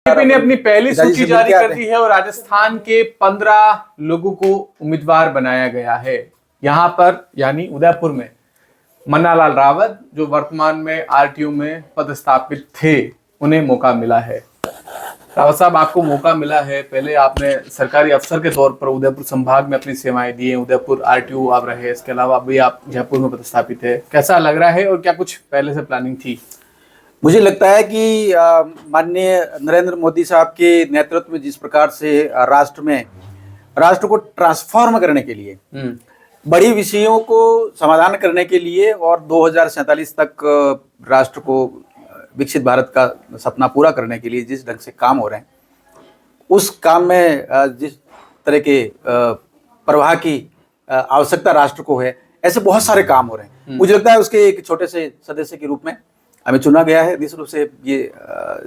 BJP ने अपनी पहली सूची जारी कर दी है और राजस्थान के 15 लोगों को उम्मीदवार बनाया गया है। यहाँ पर यानी उदयपुर में मन्नालाल रावत जो वर्तमान में आरटीओ में पदस्थापित थे, उन्हें मौका मिला है। रावत साहब, आपको मौका मिला है, पहले आपने सरकारी अफसर के तौर पर उदयपुर संभाग में अपनी सेवाएं दी हैं, उदयपुर आरटीओ आप रहे, इसके अलावा अभी आप जयपुर में पदस्थापित है। कैसा लग रहा है और क्या कुछ पहले से प्लानिंग थी? मुझे लगता है कि माननीय नरेंद्र मोदी साहब के नेतृत्व में जिस प्रकार से राष्ट्र को ट्रांसफॉर्म करने के लिए, बड़ी विषयों को समाधान करने के लिए और 2047 तक राष्ट्र को विकसित भारत का सपना पूरा करने के लिए जिस ढंग से काम हो रहे हैं, उस काम में जिस तरह के प्रवाह की आवश्यकता राष्ट्र को है, ऐसे बहुत सारे काम हो रहे हैं। मुझे लगता है उसके एक छोटे से सदस्य के रूप में हमें चुना गया है। निश्चित रूप से ये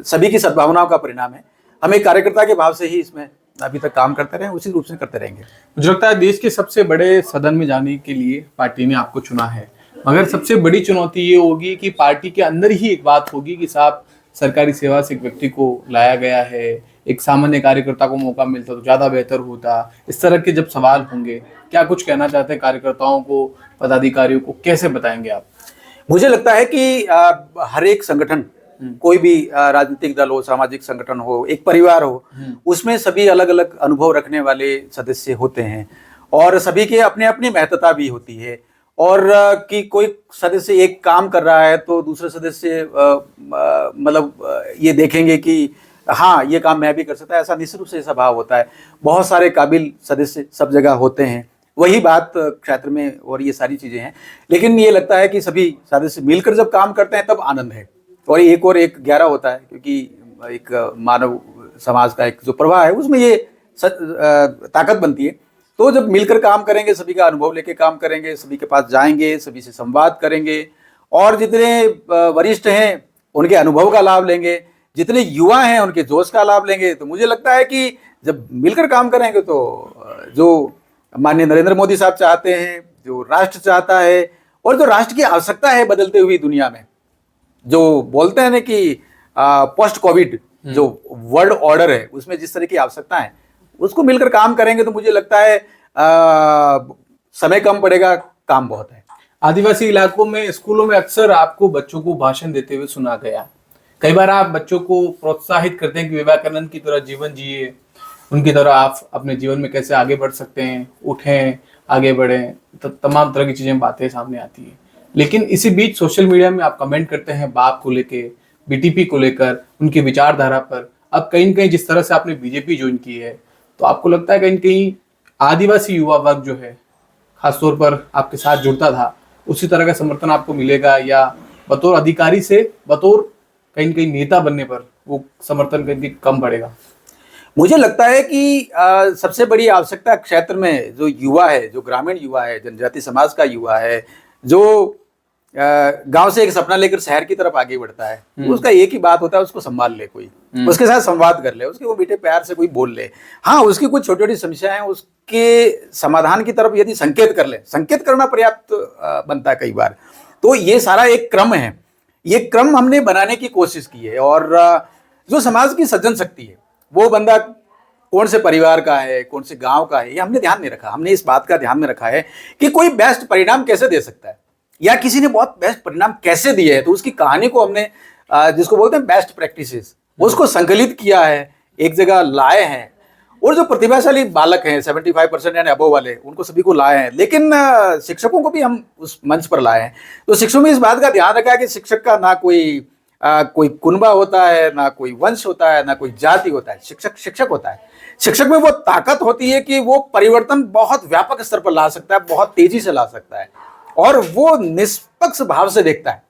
सभी की सद्भावनाओं का परिणाम है। हमें कार्यकर्ता के भाव से ही इसमें अभी तक काम करते रहे, उसी रूप से करते रहेंगे। मुझे लगता है देश के सबसे बड़े सदन में जाने के लिए पार्टी ने आपको चुना है, मगर सबसे बड़ी चुनौती ये होगी कि पार्टी के अंदर ही एक बात होगी कि साहब सरकारी सेवा से एक व्यक्ति को लाया गया है, एक सामान्य कार्यकर्ता को मौका मिलता तो ज्यादा बेहतर होता। इस तरह के जब सवाल होंगे, क्या कुछ कहना चाहते हैं कार्यकर्ताओं को, पदाधिकारियों को, कैसे बताएंगे आप? मुझे लगता है कि हर एक संगठन, कोई भी राजनीतिक दल हो, सामाजिक संगठन हो, एक परिवार हो, उसमें सभी अलग अलग अनुभव रखने वाले सदस्य होते हैं और सभी के अपने अपनी महत्वता भी होती है। और कि कोई सदस्य एक काम कर रहा है तो दूसरे सदस्य मतलब ये देखेंगे कि हाँ ये काम मैं भी कर सकता है, ऐसा निश्चित रूप से स्वभाव होता है। बहुत सारे काबिल सदस्य सब जगह होते हैं, वही बात क्षेत्र में और ये सारी चीजें हैं। लेकिन ये लगता है कि सभी सदस्य मिलकर जब काम करते हैं तब आनंद है और एक 11 होता है, क्योंकि एक मानव समाज का एक जो प्रवाह है उसमें ये ताकत बनती है। तो जब मिलकर काम करेंगे, सभी का अनुभव लेके काम करेंगे, सभी के पास जाएंगे, सभी से संवाद करेंगे और जितने वरिष्ठ हैं उनके अनुभव का लाभ लेंगे, जितने युवा हैं उनके जोश का लाभ लेंगे। तो मुझे लगता है कि जब मिलकर काम करेंगे तो जो माननीय नरेंद्र मोदी साहब चाहते हैं, जो राष्ट्र चाहता है और जो राष्ट्र की आवश्यकता है बदलते हुई दुनिया में, जो बोलते हैं ना कि पोस्ट कोविड जो वर्ल्ड ऑर्डर है उसमें जिस तरह की आवश्यकता है, उसको मिलकर काम करेंगे तो मुझे लगता है समय कम पड़ेगा, काम बहुत है। आदिवासी इलाकों में स्कूलों में अक्सर आपको बच्चों को भाषण देते हुए सुना गया। कई बार आप बच्चों को प्रोत्साहित करते हैं कि विवेकानंद की तरह जीवन जिए, उनकी तरह आप अपने जीवन में कैसे आगे बढ़ सकते हैं, उठें, आगे बढ़ें, तो तमाम तरह की चीजें, बातें सामने आती है। लेकिन इसी बीच सोशल मीडिया में आप कमेंट करते हैं बाप को लेके, बीटीपी को लेकर, उनकी विचारधारा पर। अब कहीं न कहीं जिस तरह से आपने बीजेपी ज्वाइन की है, तो आपको लगता है कहीं न कहीं आदिवासी युवा वर्ग जो है खासतौर पर आपके साथ जुड़ता था, उसी तरह का समर्थन आपको मिलेगा, या बतौर अधिकारी से बतौर कहीं न कहीं नेता बनने पर वो समर्थन कहीं कम पड़ेगा? मुझे लगता है कि सबसे बड़ी आवश्यकता क्षेत्र में जो युवा है, जो ग्रामीण युवा है, जनजाति समाज का युवा है, जो गांव से एक सपना लेकर शहर की तरफ आगे बढ़ता है, उसका एक ही बात होता है, उसको संभाल ले कोई, उसके साथ संवाद कर ले, उसके वो बेटे प्यार से कोई बोल ले। हाँ, उसकी कुछ छोटी छोटी समस्याएं हैं, उसके समाधान की तरफ यदि संकेत कर ले, संकेत करना पर्याप्त बनता है कई बार। तो ये सारा एक क्रम है, ये क्रम हमने बनाने की कोशिश की है। और जो समाज की सज्जन शक्ति है, वो बंदा कौन से परिवार का है, कौन से गांव का है, ये हमने ध्यान नहीं रखा। हमने इस बात का ध्यान में रखा है कि कोई बेस्ट परिणाम कैसे दे सकता है या किसी ने बहुत बेस्ट परिणाम कैसे दिए है, तो उसकी कहानी को हमने जिसको बोलते हैं बेस्ट प्रैक्टिसेस, उसको संकलित किया है, एक जगह लाए हैं। और जो प्रतिभाशाली बालक हैं 75% यानी अबोव वाले, उनको सभी को लाए हैं। लेकिन शिक्षकों को भी हम उस मंच पर लाए हैं। तो शिक्षकों में इस बात का ध्यान रखा है कि शिक्षक का ना कोई कुनबा होता है, ना कोई वंश होता है, ना कोई जाति होता है। शिक्षक शिक्षक होता है। शिक्षक में वो ताकत होती है कि वो परिवर्तन बहुत व्यापक स्तर पर ला सकता है, बहुत तेजी से ला सकता है और वो निष्पक्ष भाव से देखता है।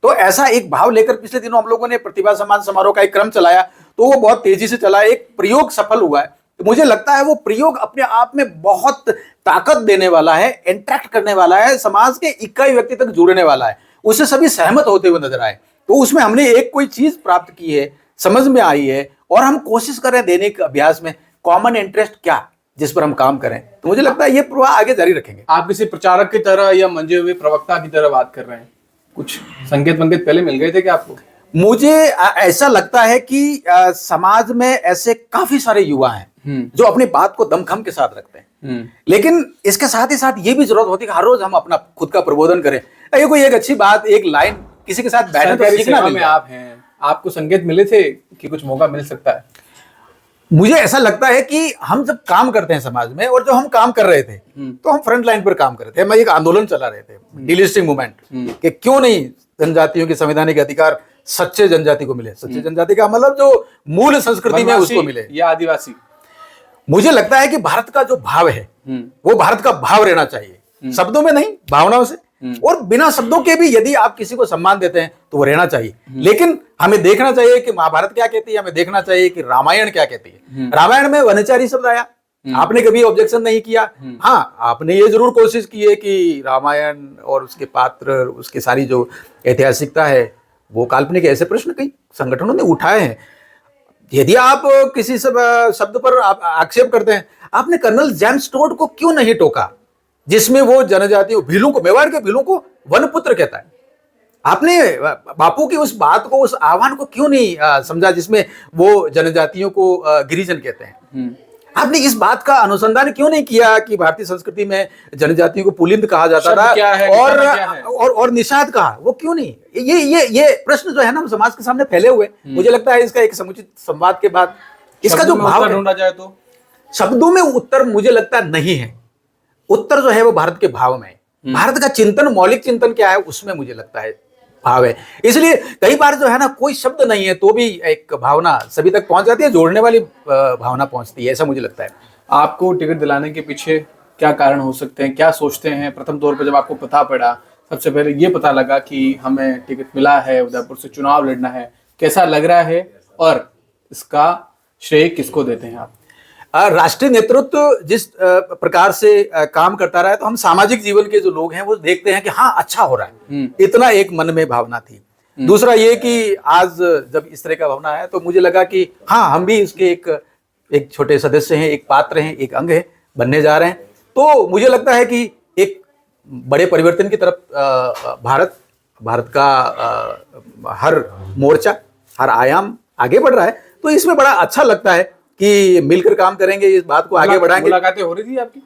तो ऐसा एक भाव लेकर पिछले दिनों हम लोगों ने प्रतिभा सम्मान समारोह का एक क्रम चलाया, तो वो बहुत तेजी से चला, एक प्रयोग सफल हुआ है। तो मुझे लगता है वो प्रयोग अपने आप में बहुत ताकत देने वाला है, इंटरेक्ट करने वाला है, समाज के इकाई व्यक्ति तक जुड़ने वाला है, उससे सभी सहमत होते हुए नजर आए। तो उसमें हमने एक कोई चीज प्राप्त की है, समझ में आई है और हम कोशिश करें दैनिक अभ्यास में कॉमन इंटरेस्ट क्या, जिस पर हम काम करें। तो मुझे लगता है ये प्रवाह आगे जारी रखेंगे। आप किसी प्रचारक की तरह या मंजे हुए प्रवक्ता की तरह बात कर रहे हैं, कुछ संकेत वंकेत पहले मिल गए थे क्या आपको? मुझे ऐसा लगता है कि समाज में ऐसे काफी सारे युवा हैं जो अपनी बात को दमखम के साथ रखते हैं, लेकिन इसके साथ ही साथ ये भी जरूरत होती है कि हर रोज हम अपना खुद का प्रबोधन करें। ये कोई एक अच्छी बात, एक लाइन किसी के साथ बैठने तो सीखना में आप हैं, आपको संकेत मिले थे कि कुछ मौका मिल सकता है? मुझे ऐसा लगता है कि हम जब काम करते हैं समाज में, और जो हम काम कर रहे थे तो हम फ्रंट लाइन पर काम कर रहे थे, हम एक आंदोलन चला रहे थे, डिलिस्टिंग मूवमेंट, कि क्यों नहीं जनजातियों के संवैधानिक अधिकार सच्चे जनजाति को मिले। सच्चे जनजाति का मतलब जो मूल संस्कृति में उसको मिले, या आदिवासी। मुझे लगता है कि भारत का जो भाव है वो भारत का भाव रहना चाहिए, शब्दों में नहीं, भावनाओं से। और बिना शब्दों के भी यदि आप किसी को सम्मान देते हैं तो वो रहना चाहिए। लेकिन हमें देखना चाहिए कि महाभारत क्या कहती है, हमें देखना चाहिए कि रामायण क्या कहती है। रामायण में वनचारी शब्द आया, आपने कभी ऑब्जेक्शन नहीं किया। हाँ, आपने ये जरूर कोशिश की है कि रामायण और उसके पात्र, उसकी सारी जो ऐतिहासिकता है वो काल्पनिक, ऐसे प्रश्न कई संगठनों ने उठाए हैं। यदि आप किसी शब्द पर आप आक्षेप करते हैं, आपने कर्नल जेम्स टोड को क्यों नहीं टोका, जिसमें वो जनजातियों, भीलों को, मेवाड़ के भीलों को वनपुत्र कहता है? आपने बापू की उस बात को, उस आह्वान को क्यों नहीं समझा जिसमें वो जनजातियों को गिरिजन कहते हैं? आपने इस बात का अनुसंधान क्यों नहीं किया कि भारतीय संस्कृति में जनजातियों को पुलिंद कहा जाता था क्या है, और निषाद कहा, वो क्यों नहीं? ये प्रश्न जो है ना समाज के सामने फैले हुए। मुझे लगता है इसका एक समुचित संवाद के बाद इसका जो भाव ढूंढा जाए तो शब्दों में उत्तर मुझे लगता नहीं है। उत्तर जो है वो भारत के भाव में है। भारत का चिंतन, मौलिक चिंतन क्या है, उसमें मुझे लगता है भाव है। इसलिए कई बार जो है ना, कोई शब्द नहीं है तो भी एक भावना सभी तक पहुंच जाती है, जोड़ने वाली भावना पहुंचती है, ऐसा मुझे लगता है। आपको टिकट दिलाने के पीछे क्या कारण हो सकते हैं, क्या सोचते हैं? प्रथम तौर पर जब आपको पता पड़ा, सबसे पहले ये पता लगा कि हमें टिकट मिला है, उदयपुर से चुनाव लड़ना है, कैसा लग रहा है और इसका श्रेय किसको देते हैं आप? राष्ट्रीय नेतृत्व जिस प्रकार से काम करता रहा है, तो हम सामाजिक जीवन के जो लोग हैं वो देखते हैं कि हाँ, अच्छा हो रहा है, इतना एक मन में भावना थी। दूसरा ये कि आज जब इस तरह का भावना है तो मुझे लगा कि हाँ, हम भी इसके एक छोटे सदस्य हैं, एक पात्र हैं, एक अंग है, बनने जा रहे हैं। तो मुझे लगता है कि एक बड़े परिवर्तन की तरफ भारत का हर मोर्चा, हर आयाम आगे बढ़ रहा है। तो इसमें बड़ा अच्छा लगता है कि मिलकर काम करेंगे, इस बात को आगे बढ़ाएंगे। मुलाकातें हो रही थी आपकी?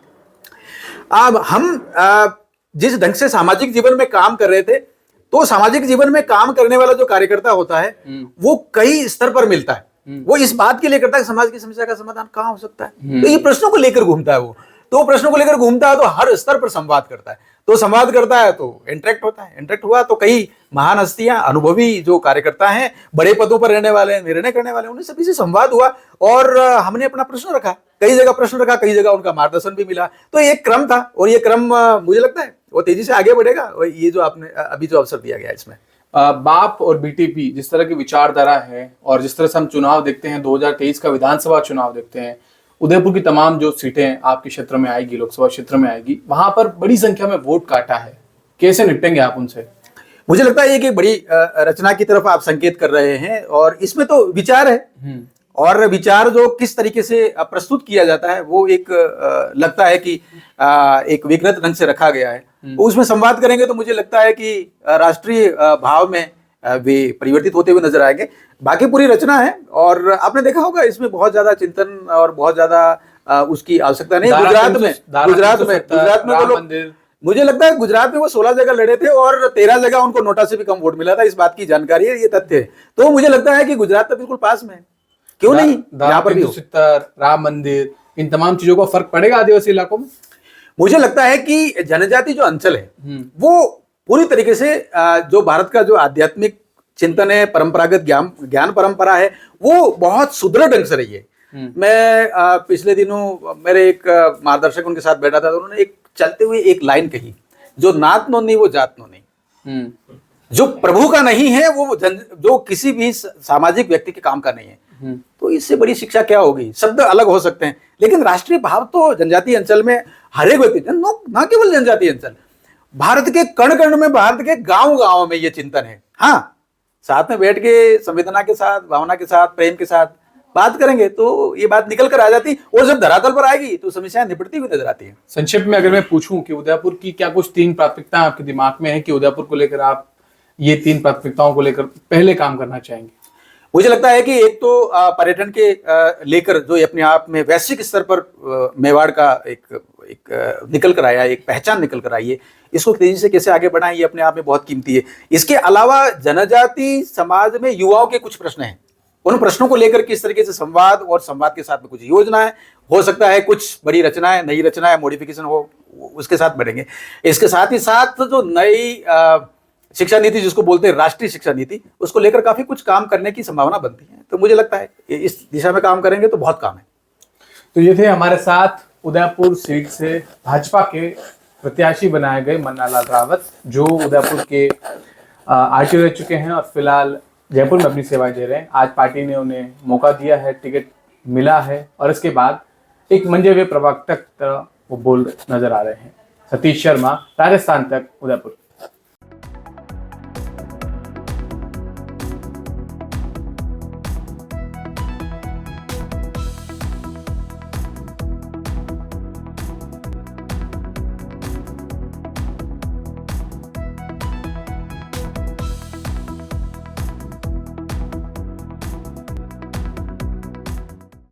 अब हम जिस ढंग से सामाजिक जीवन में काम कर रहे थे, तो सामाजिक जीवन में काम करने वाला जो कार्यकर्ता होता है वो कई स्तर पर मिलता है। वो इस बात के लिए करता है कि समाज की समस्या का समाधान कहाँ हो सकता है, तो ये प्रश्नों को लेकर घूमता है वो। तो प्रश्नों को लेकर घूमता है तो हर स्तर पर संवाद करता है, तो संवाद करता है तो इंटरेक्ट होता है। इंटरेक्ट हुआ तो कई महान हस्तियां, अनुभवी जो कार्यकर्ता हैं, बड़े पदों पर रहने वाले, निर्णय करने वाले, उन्हें सभी से संवाद हुआ और हमने अपना प्रश्न रखा, कई जगह प्रश्न रखा, कई जगह उनका मार्गदर्शन भी मिला। तो एक क्रम था और ये क्रम मुझे लगता है वो तेजी से आगे बढ़ेगा। और ये जो आपने अभी जो अवसर दिया गया इसमें, बाप और बीटीपी जिस तरह की विचारधारा है और जिस तरह से हम चुनाव देखते हैं, 2023 का विधानसभा चुनाव देखते हैं, उदयपुर की तमाम जो सीटें आपके क्षेत्र में आएगी, लोकसभा क्षेत्र में आएगी, वहां पर बड़ी संख्या में वोट काटा है, कैसे निपटेंगे आप उनसे? मुझे लगता है ये कि बड़ी रचना की तरफ आप संकेत कर रहे हैं और इसमें तो विचार है और विचार जो किस तरीके से प्रस्तुत किया जाता है वो एक लगता है कि एक विकृत ढंग से रखा गया है। उसमें संवाद करेंगे तो मुझे लगता है कि राष्ट्रीय भाव में वे परिवर्तित होते हुए नजर आएंगे। बाकी पूरी रचना है और आपने देखा होगा इसमें बहुत ज्यादा चिंतन और बहुत ज्यादा उसकी आवश्यकता नहीं। गुजरात में वो लोग, मुझे लगता है गुजरात में वो 16 जगह लड़े थे और 13 जगह उनको नोटा से भी कम वोट मिला था, इस बात की जानकारी है, ये तथ्य है। तो मुझे लगता है कि गुजरात तो बिल्कुल पास में है, क्यों नहीं यहाँ पर भी। राम मंदिर, इन तमाम चीजों का फर्क पड़ेगा आदिवासी इलाकों में? मुझे लगता है कि जनजाति जो अंचल है वो पूरी तरीके से जो भारत का जो आध्यात्मिक चिंतन है, परंपरागत ज्ञान परंपरा है, वो बहुत सुदृढ़ ढंग से रही है। मैं पिछले दिनों मेरे एक मार्गदर्शक उनके साथ बैठा था, तो उन्होंने एक चलते हुए एक लाइन कही, जो नात नो नहीं वो जात नो नहीं, जो प्रभु का नहीं है वो जो किसी भी सामाजिक व्यक्ति के काम का नहीं है। तो इससे बड़ी शिक्षा क्या होगी? शब्द अलग हो सकते हैं लेकिन राष्ट्रीय भाव तो जनजातीय अंचल में हर एक व्यक्ति, ना केवल जनजातीय अंचल, भारत के कण कण में, भारत के गांव गांव में ये चिंतन है। हाँ, साथ में बैठ के संवेदना के साथ, भावना के साथ, प्रेम के साथ बात करेंगे तो ये बात निकल कर आ जाती और जब धरातल पर आएगी तो समस्याएं निपटती हुई नजर आती है। संक्षेप में अगर मैं पूछूं कि उदयपुर की क्या कुछ 3 प्राथमिकताएं आपके दिमाग में है कि उदयपुर को लेकर आप ये 3 प्राथमिकताओं को लेकर पहले काम करना चाहेंगे? मुझे लगता है कि एक तो पर्यटन के लेकर जो ये अपने आप में वैश्विक स्तर पर मेवाड़ का एक निकल कर आया, एक पहचान निकल कर आई है, इसको तेजी से कैसे आगे बढ़ाएं, ये अपने आप में बहुत कीमती है। इसके अलावा जनजाति समाज में युवाओं के कुछ प्रश्न हैं, उन प्रश्नों को लेकर किस तरीके से संवाद, और संवाद के साथ में कुछ योजनाएं, हो सकता है कुछ बड़ी रचनाएं, नई रचनाएं, मॉडिफिकेशन हो, उसके साथ बढ़ेंगे। इसके साथ ही साथ जो नई शिक्षा नीति जिसको बोलते हैं राष्ट्रीय शिक्षा नीति, उसको लेकर काफी कुछ काम करने की संभावना बनती है। तो मुझे लगता है इस दिशा में काम करेंगे तो बहुत काम है। तो ये थे हमारे साथ उदयपुर सीट से भाजपा के प्रत्याशी बनाए गए मन्नालाल रावत, जो उदयपुर के आरटीओ रह चुके हैं और फिलहाल जयपुर में अपनी सेवाएं दे रहे हैं। आज पार्टी ने उन्हें मौका दिया है, टिकट मिला है और इसके बाद एक मंजे हुए प्रवक्ता की तरह वो बोल नजर आ रहे हैं। सतीश शर्मा, राजस्थान तक, उदयपुर।